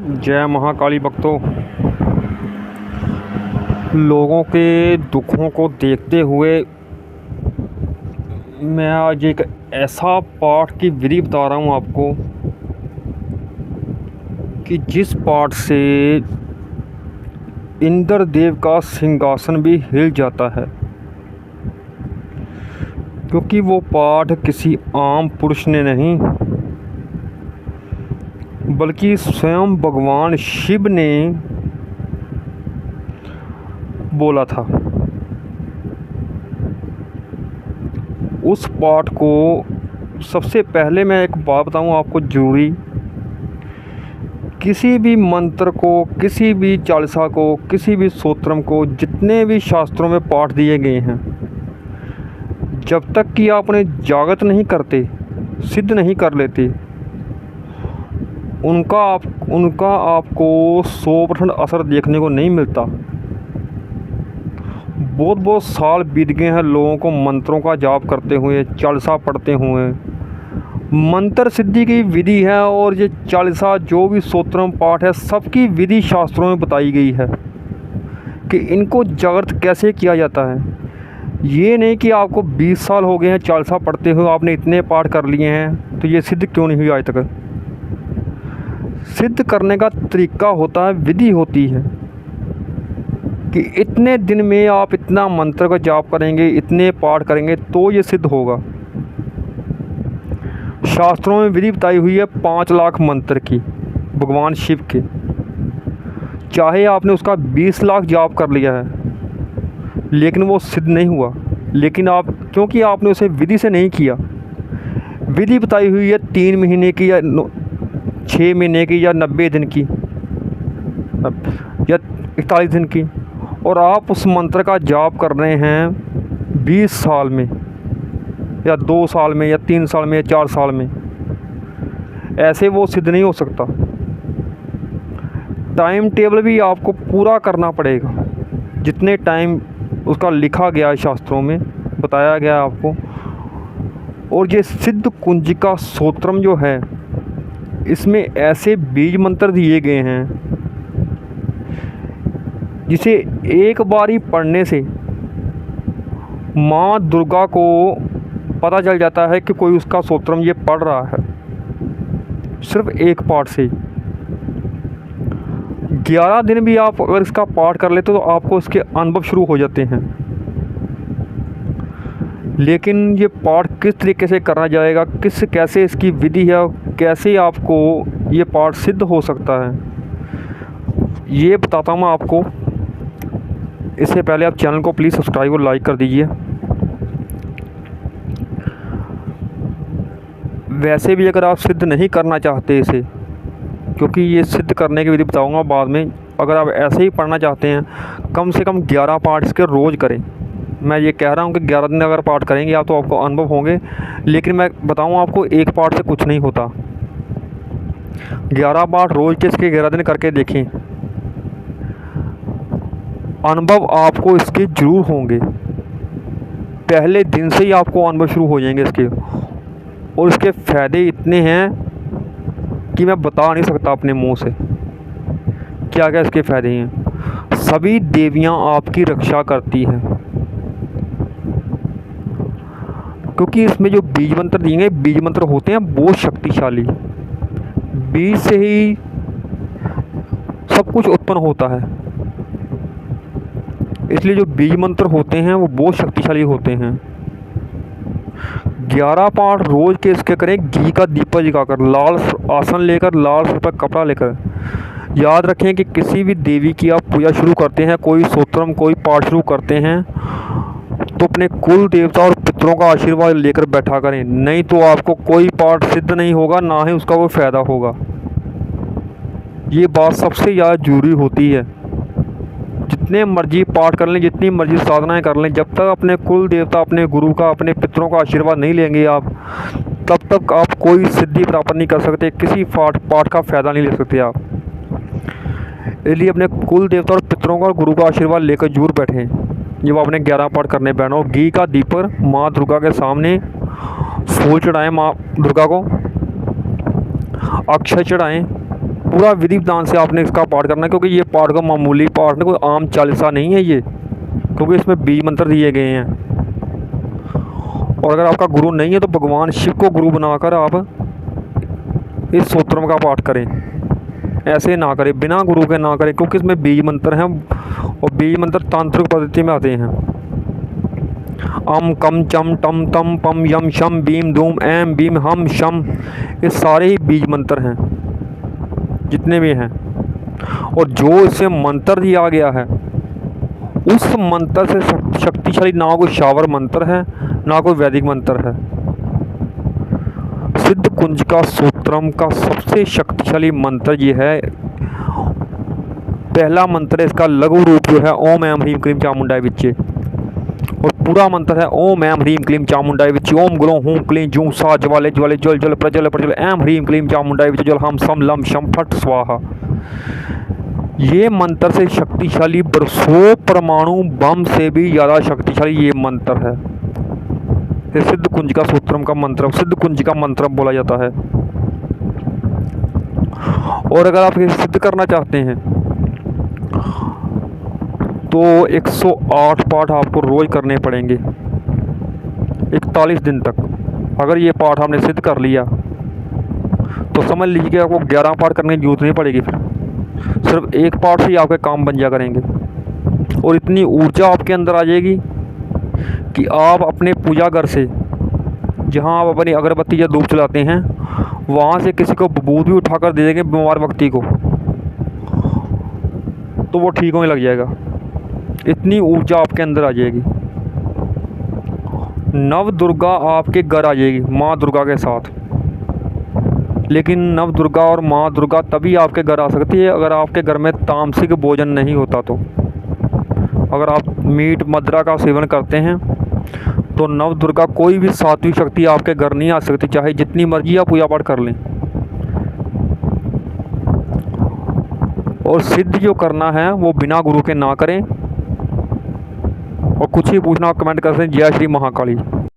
जय महाकाली भक्तों। लोगों के दुखों को देखते हुए मैं आज एक ऐसा पाठ की विधि बता रहा हूँ आपको कि जिस पाठ से इंद्र देव का सिंहासन भी हिल जाता है, क्योंकि वो पाठ किसी आम पुरुष ने नहीं बल्कि स्वयं भगवान शिव ने बोला था। उस पाठ को सबसे पहले मैं एक बात बताऊं आपको ज़रूरी, किसी भी मंत्र को, किसी भी चालीसा को, किसी भी स्तोत्रम को, जितने भी शास्त्रों में पाठ दिए गए हैं, जब तक कि आप उन्हें जागृत नहीं करते, सिद्ध नहीं कर लेते, उनका आपको 100% असर देखने को नहीं मिलता। बहुत साल बीत गए हैं लोगों को मंत्रों का जाप करते हुए, चालीसा पढ़ते हुए। मंत्र सिद्धि की विधि है और ये चालीसा जो भी स्तोत्रम पाठ है, सबकी विधि शास्त्रों में बताई गई है कि इनको जागृत कैसे किया जाता है। ये नहीं कि आपको 20 साल हो गए हैं चालीसा पढ़ते हुए, आपने इतने पाठ कर लिए हैं तो ये सिद्ध क्यों नहीं हुई आज तक। सिद्ध करने का तरीका होता है, विधि होती है कि इतने दिन में आप इतना मंत्र का जाप करेंगे, इतने पाठ करेंगे तो ये सिद्ध होगा। शास्त्रों में विधि बताई हुई है 5 लाख मंत्र की, भगवान शिव के। चाहे आपने उसका 20 लाख जाप कर लिया है लेकिन वो सिद्ध नहीं हुआ, लेकिन क्योंकि आपने उसे विधि से नहीं किया। विधि बताई हुई है 3 महीने की या 6 महीने की या 90 दिन की या 41 दिन की, और आप उस मंत्र का जाप कर रहे हैं 20 साल में या 2 साल में या 3 साल में या 4 साल में, ऐसे वो सिद्ध नहीं हो सकता। टाइम टेबल भी आपको पूरा करना पड़ेगा, जितने टाइम उसका लिखा गया है, शास्त्रों में बताया गया है आपको। और ये सिद्ध कुंजिका स्तोत्रम जो है, इसमें ऐसे बीज मंत्र दिए गए हैं जिसे एक बारी पढ़ने से माँ दुर्गा को पता चल जाता है कि कोई उसका स्तोत्रम ये पढ़ रहा है, सिर्फ एक पाठ से। 11 दिन भी आप अगर इसका पाठ कर लेते तो आपको इसके अनुभव शुरू हो जाते हैं। लेकिन ये पाठ किस तरीके से करना जाएगा, कैसे इसकी विधि है, कैसे आपको ये पाठ सिद्ध हो सकता है, ये बताता हूँ मैं आपको। इससे पहले आप चैनल को प्लीज़ सब्सक्राइब और लाइक कर दीजिए। वैसे भी अगर आप सिद्ध नहीं करना चाहते इसे, क्योंकि ये सिद्ध करने की विधि बताऊँगा बाद में, अगर आप ऐसे ही पढ़ना चाहते हैं, कम से कम 11 पाठ इसके रोज़ करें। मैं ये कह रहा हूँ कि 11 दिन अगर पाठ करेंगे आप तो आपको अनुभव होंगे, लेकिन मैं बताऊँ आपको एक पाठ से कुछ नहीं होता। 11 पाठ रोज़ के इसके 11 दिन करके देखें, अनुभव आपको इसके ज़रूर होंगे। पहले दिन से ही आपको अनुभव शुरू हो जाएंगे इसके, और इसके फ़ायदे इतने हैं कि मैं बता नहीं सकता अपने मुंह से क्या क्या इसके फ़ायदे हैं। सभी देवियां आपकी रक्षा करती हैं, क्योंकि इसमें जो बीज मंत्र दिए गए, बीज मंत्र होते हैं बहुत शक्तिशाली। बीज से ही सब कुछ उत्पन्न होता है, इसलिए जो बीज मंत्र होते हैं वो बहुत शक्तिशाली होते हैं। 11 पाठ रोज़ के इसके करें, घी का दीपक जगाकर, लाल आसन लेकर, लाल सर पर कपड़ा लेकर। याद रखें कि किसी भी देवी की आप पूजा शुरू करते हैं, कोई स्तोत्रम, कोई पाठ शुरू करते हैं, तो अपने कुल देवता और पितरों का आशीर्वाद लेकर बैठा करें, नहीं तो आपको कोई पाठ सिद्ध नहीं होगा, ना ही उसका कोई फ़ायदा होगा। ये बात सबसे ज़्यादा जरूरी होती है। जितने मर्जी पाठ कर लें, जितनी मर्जी साधनाएं कर लें, जब तक अपने कुल देवता, अपने गुरु का, अपने पितरों का आशीर्वाद नहीं लेंगे आप, तब तक आप कोई सिद्धि प्राप्त नहीं कर सकते, किसी पाठ का फ़ायदा नहीं ले सकते आप। इसलिए अपने कुल देवता और पितरों का और गुरु का आशीर्वाद लेकर जरूर बैठें जब आपने 11 पाठ करने बैठो। घी का दीपक माँ दुर्गा के सामने, फूल चढ़ाएँ माँ दुर्गा को, अक्षय चढ़ाएँ, पूरा विधि विधान से आपने इसका पाठ करना है, क्योंकि ये पाठ का मामूली पाठ नहीं, कोई आम चालीसा नहीं है ये, क्योंकि इसमें बीज मंत्र दिए गए हैं। और अगर आपका गुरु नहीं है तो भगवान शिव को गुरु बनाकर आप इस स्तोत्रम का पाठ करें। ऐसे ना करें, बिना गुरु के ना करें, क्योंकि इसमें बीज मंत्र हैं और बीज मंत्र तांत्रिक पद्धति में आते हैं। अम कम चम टम तम पम यम शम बीम धूम एम बीम हम शम, ये सारे ही बीज मंत्र हैं जितने भी हैं। और जो इसे मंत्र दिया गया है उस मंत्र से शक्तिशाली ना कोई शावर मंत्र है ना कोई वैदिक मंत्र है। सिद्ध कुंज का स्तोत्रम का सबसे शक्तिशाली मंत्र ये है। पहला मंत्र है इसका लघु रूप जो है ओम एम ह्रीम क्लीम चामुंडाय विच्चे, और पूरा मंत्र है ओम एम ह्रीम क्लीम चामुंडाय विच्चे ओम ग्लो हूं क्लीं जूं सा ज्वाले ज्वाले जल जल प्रज्वल प्रज्वल एम ह्रीम क्लीम चामुंडाय विच्चे जल हम सम लम शम फट स्वाहा। ये मंत्र से शक्तिशाली बरसों परमाणु बम से भी ज़्यादा शक्तिशाली ये मंत्र है। ये सिद्ध कुंज का स्तोत्रम का मंत्र, सिद्ध कुंज का मंत्र बोला जाता है। और अगर आप इसे सिद्ध करना चाहते हैं तो 108 पाठ आपको रोज़ करने पड़ेंगे 41 दिन तक। अगर ये पाठ आपने सिद्ध कर लिया तो समझ लीजिए कि आपको 11 पाठ करने की जरूरत नहीं पड़ेगी, फिर सिर्फ एक पाठ से ही आपके काम बन जा करेंगे। और इतनी ऊर्जा आपके अंदर आ जाएगी कि आप अपने पूजा घर से, जहाँ आप अपनी अगरबत्ती या धूप चलाते हैं, वहाँ से किसी को बबूद भी उठाकर दे देंगे बीमार व्यक्ति को, तो वो ठीक होने लग जाएगा। इतनी ऊर्जा आपके अंदर आ जाएगी। नव दुर्गा आपके घर आ जाएगी माँ दुर्गा के साथ। लेकिन नव दुर्गा और माँ दुर्गा तभी आपके घर आ सकती है अगर आपके घर में तामसिक भोजन नहीं होता। तो अगर आप मीट मदिरा का सेवन करते हैं तो नव दुर्गा कोई भी सात्विक शक्ति आपके घर नहीं आ सकती, चाहे जितनी मर्जी आप पूजा पाठ कर लें। और सिद्ध जो करना है वो बिना गुरु के ना करें। और कुछ ही पूछना आप कमेंट कर सकते हैं। जय श्री महाकाली।